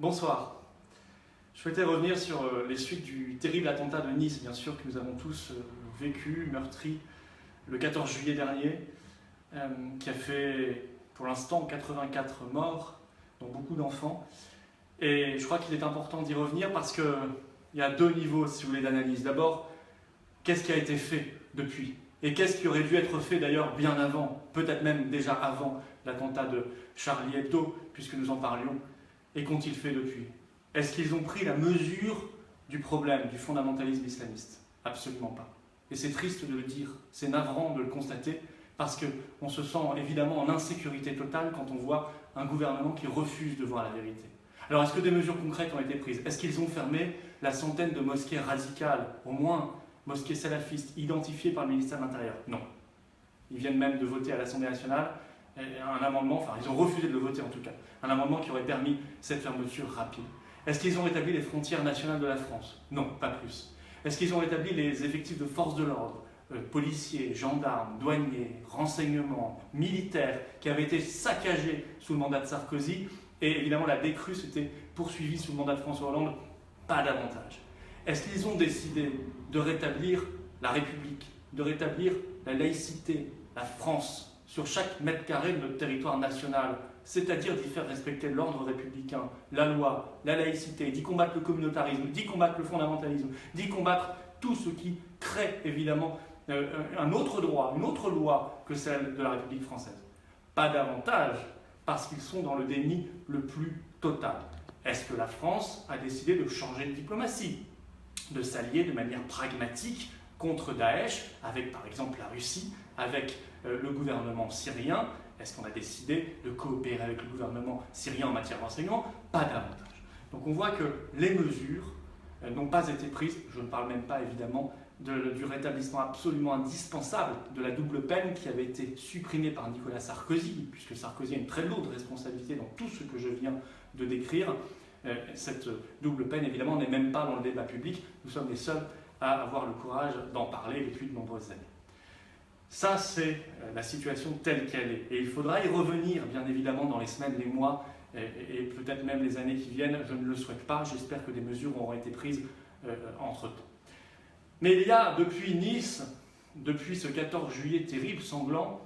Bonsoir. Je souhaitais revenir sur les suites du terrible attentat de Nice, bien sûr, que nous avons tous vécu, meurtri, le 14 juillet dernier, qui a fait pour l'instant 84 morts, dont beaucoup d'enfants. Et je crois qu'il est important d'y revenir parce qu'il y a deux niveaux, si vous voulez, d'analyse. D'abord, qu'est-ce qui a été fait depuis? Et qu'est-ce qui aurait dû être fait d'ailleurs bien avant, peut-être même déjà avant l'attentat de Charlie Hebdo, puisque nous en parlions. Et qu'ont-ils fait depuis? Est-ce qu'ils ont pris la mesure du problème, du fondamentalisme islamiste? Absolument pas. Et c'est triste de le dire, c'est navrant de le constater, parce qu'on se sent évidemment en insécurité totale quand on voit un gouvernement qui refuse de voir la vérité. Alors est-ce que des mesures concrètes ont été prises? Est-ce qu'ils ont fermé la centaine de mosquées radicales, au moins mosquées salafistes, identifiées par le ministère de l'Intérieur? Non. Ils viennent même de voter à l'Assemblée nationale un amendement, enfin ils ont refusé de le voter en tout cas, un amendement qui aurait permis cette fermeture rapide. Est-ce qu'ils ont rétabli les frontières nationales de la France? Non, pas plus. Est-ce qu'ils ont rétabli les effectifs de forces de l'ordre, policiers, gendarmes, douaniers, renseignements, militaires, qui avaient été saccagés sous le mandat de Sarkozy? Et évidemment la décrue s'était poursuivie sous le mandat de François Hollande? Pas davantage. Est-ce qu'ils ont décidé de rétablir la République, de rétablir la laïcité, la France, sur chaque mètre carré de notre territoire national, c'est-à-dire d'y faire respecter l'ordre républicain, la loi, la laïcité, d'y combattre le communautarisme, d'y combattre le fondamentalisme, d'y combattre tout ce qui crée évidemment un autre droit, une autre loi que celle de la République française? Pas davantage, parce qu'ils sont dans le déni le plus total. Est-ce que la France a décidé de changer de diplomatie, de s'allier de manière pragmatique contre Daesh, avec par exemple la Russie, avec le gouvernement syrien? Est-ce qu'on a décidé de coopérer avec le gouvernement syrien en matière de renseignement? Pas davantage. Donc on voit que les mesures n'ont pas été prises. Je ne parle même pas évidemment du rétablissement absolument indispensable de la double peine qui avait été supprimée par Nicolas Sarkozy, puisque Sarkozy a une très lourde responsabilité dans tout ce que je viens de décrire. Cette double peine évidemment n'est même pas dans le débat public. Nous sommes les seuls à avoir le courage d'en parler depuis de nombreuses années. Ça, c'est la situation telle qu'elle est. Et il faudra y revenir, bien évidemment, dans les semaines, les mois et peut-être même les années qui viennent. Je ne le souhaite pas. J'espère que des mesures auront été prises entre-temps. Mais il y a, depuis Nice, depuis ce 14 juillet terrible, sanglant,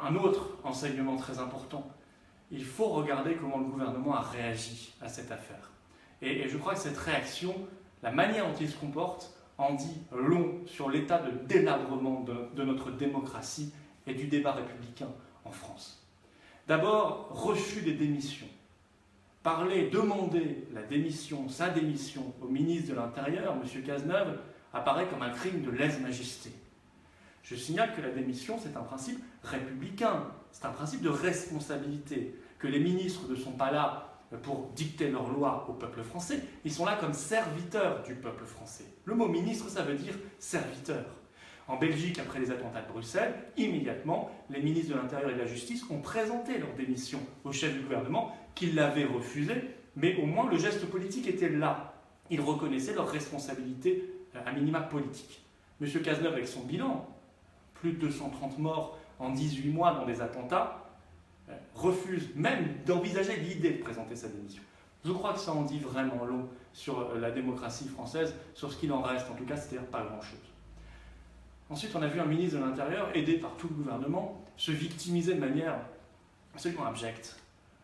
un autre enseignement très important. Il faut regarder comment le gouvernement a réagi à cette affaire. Et je crois que cette réaction, la manière dont il se comporte, en dit long sur l'état de délabrement de notre démocratie et du débat républicain en France. D'abord, refus des démissions. Demander la démission, sa démission au ministre de l'Intérieur, M. Cazeneuve, apparaît comme un crime de lèse-majesté. Je signale que la démission, c'est un principe républicain, c'est un principe de responsabilité, que les ministres ne sont pas là pour dicter leurs lois au peuple français, ils sont là comme serviteurs du peuple français. Le mot ministre, ça veut dire serviteur. En Belgique, après les attentats de Bruxelles, immédiatement, les ministres de l'Intérieur et de la Justice ont présenté leur démission au chef du gouvernement, qui l'avait refusé, mais au moins le geste politique était là. Ils reconnaissaient leur responsabilité à minima politique. M. Cazeneuve, avec son bilan, plus de 230 morts en 18 mois dans des attentats, refuse même d'envisager l'idée de présenter sa démission. Je crois que ça en dit vraiment long sur la démocratie française, sur ce qu'il en reste, en tout cas, c'est-à-dire pas grand-chose. Ensuite, on a vu un ministre de l'Intérieur, aidé par tout le gouvernement, se victimiser de manière absolument abjecte.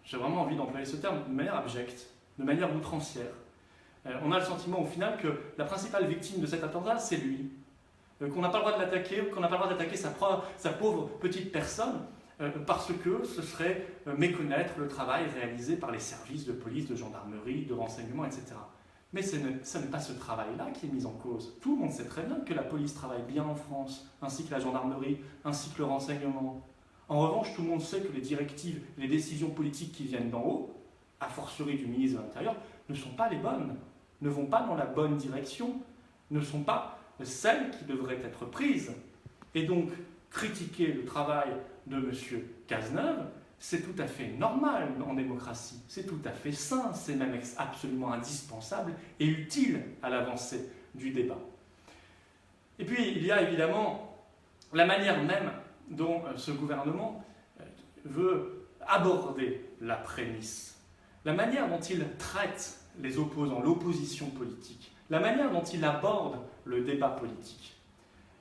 J'ai vraiment envie d'employer ce terme, de manière abjecte, de manière outrancière. On a le sentiment au final que la principale victime de cet attentat, c'est lui. Qu'on n'a pas le droit de l'attaquer, qu'on n'a pas le droit d'attaquer sa pauvre petite personne, parce que ce serait méconnaître le travail réalisé par les services de police, de gendarmerie, de renseignement, etc. Mais ce n'est pas ce travail-là qui est mis en cause. Tout le monde sait très bien que la police travaille bien en France, ainsi que la gendarmerie, ainsi que le renseignement. En revanche, tout le monde sait que les directives, les décisions politiques qui viennent d'en haut, a fortiori du ministre de l'Intérieur, ne sont pas les bonnes, ne vont pas dans la bonne direction, ne sont pas celles qui devraient être prises. Et donc, critiquer le travail de M. Cazeneuve, c'est tout à fait normal en démocratie, c'est tout à fait sain, c'est même absolument indispensable et utile à l'avancée du débat. Et puis, il y a évidemment la manière même dont ce gouvernement veut aborder l'après-Nice. la manière dont il traite les opposants, l'opposition politique, la manière dont il aborde le débat politique.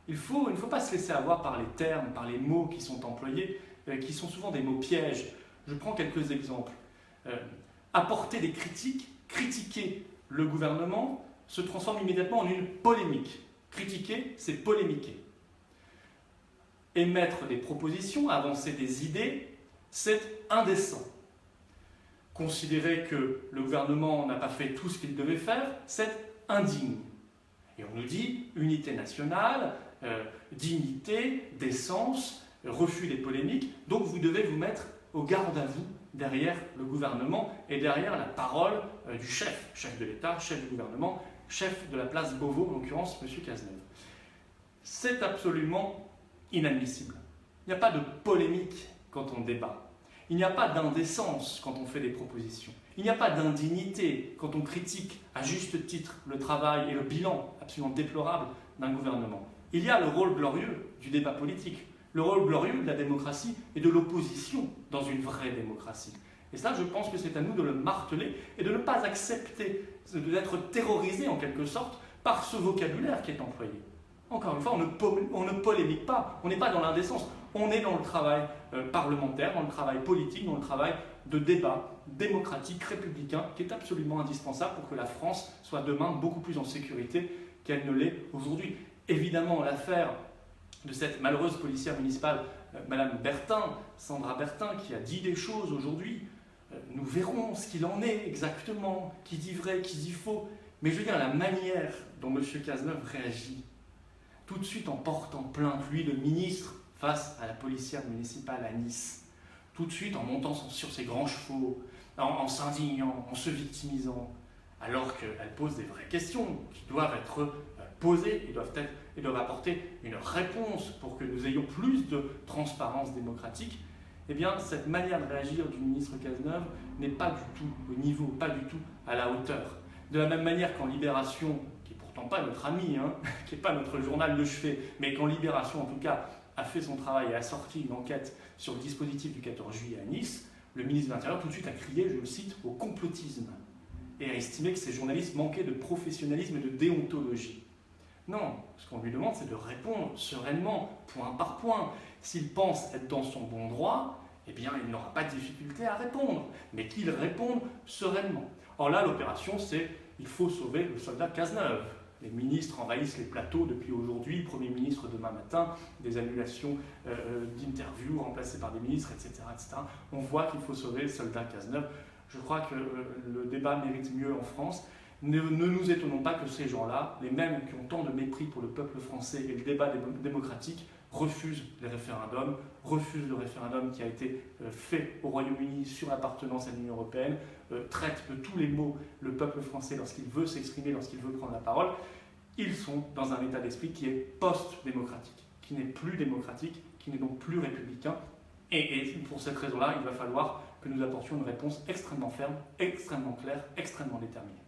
Il ne faut pas se laisser avoir par les termes, par les mots qui sont employés, qui sont souvent des mots pièges. Je prends quelques exemples. Apporter des critiques, critiquer le gouvernement se transforme immédiatement en une polémique. Critiquer, c'est polémiquer. Émettre des propositions, avancer des idées, c'est indécent. Considérer que le gouvernement n'a pas fait tout ce qu'il devait faire, c'est indigne. Et on nous dit unité nationale, dignité, décence, refus des polémiques, donc vous devez vous mettre au garde à vous derrière le gouvernement et derrière la parole du chef de l'État, chef du gouvernement, chef de la place Beauvau, en l'occurrence M. Cazeneuve. C'est absolument inadmissible. Il n'y a pas de polémique quand on débat. Il n'y a pas d'indécence quand on fait des propositions. Il n'y a pas d'indignité quand on critique à juste titre le travail et le bilan absolument déplorable d'un gouvernement. Il y a le rôle glorieux du débat politique, le rôle glorieux de la démocratie et de l'opposition dans une vraie démocratie. Et ça, je pense que c'est à nous de le marteler et de ne pas accepter d'être terrorisé en quelque sorte par ce vocabulaire qui est employé. Encore une fois, on ne polémique pas, on n'est pas dans l'indécence, on est dans le travail parlementaire, dans le travail politique, dans le travail de débat démocratique, républicain, qui est absolument indispensable pour que la France soit demain beaucoup plus en sécurité qu'elle ne l'est aujourd'hui. Évidemment, l'affaire de cette malheureuse policière municipale, Madame Bertin, Sandra Bertin, qui a dit des choses aujourd'hui, nous verrons ce qu'il en est exactement, qui dit vrai, qui dit faux. Mais je veux dire, la manière dont M. Cazeneuve réagit, tout de suite en portant plainte, lui, le ministre, face à la policière municipale à Nice, tout de suite en montant sur ses grands chevaux, en s'indignant, en se victimisant, alors qu'elle pose des vraies questions qui doivent être posées et doivent apporter une réponse pour que nous ayons plus de transparence démocratique. Eh bien, cette manière de réagir du ministre Cazeneuve n'est pas du tout au niveau, pas du tout à la hauteur. De la même manière qu'en Libération, qui n'est pourtant pas notre ami, qui n'est pas notre journal de chevet, mais qu'en Libération en tout cas a fait son travail et a sorti une enquête sur le dispositif du 14 juillet à Nice, le ministre de l'Intérieur tout de suite a crié, je le cite, au complotisme et a estimé que ces journalistes manquaient de professionnalisme et de déontologie. Non, ce qu'on lui demande, c'est de répondre sereinement, point par point. S'il pense être dans son bon droit, eh bien, il n'aura pas de difficulté à répondre, mais qu'il réponde sereinement. Or là, l'opération, c'est il faut sauver le soldat Cazeneuve. Les ministres envahissent les plateaux depuis aujourd'hui, Premier ministre demain matin, des annulations d'interviews remplacées par des ministres, etc., etc. On voit qu'il faut sauver le soldat Cazeneuve. Je crois que le débat mérite mieux en France. Ne nous étonnons pas que ces gens-là, les mêmes qui ont tant de mépris pour le peuple français et le débat démocratique, refusent les référendums, refusent le référendum qui a été fait au Royaume-Uni sur l'appartenance à l'Union européenne, traitent de tous les mots le peuple français lorsqu'il veut s'exprimer, lorsqu'il veut prendre la parole. Ils sont dans un état d'esprit qui est post-démocratique, qui n'est plus démocratique, qui n'est donc plus républicain. Et pour cette raison-là, il va falloir que nous apportions une réponse extrêmement ferme, extrêmement claire, extrêmement déterminée.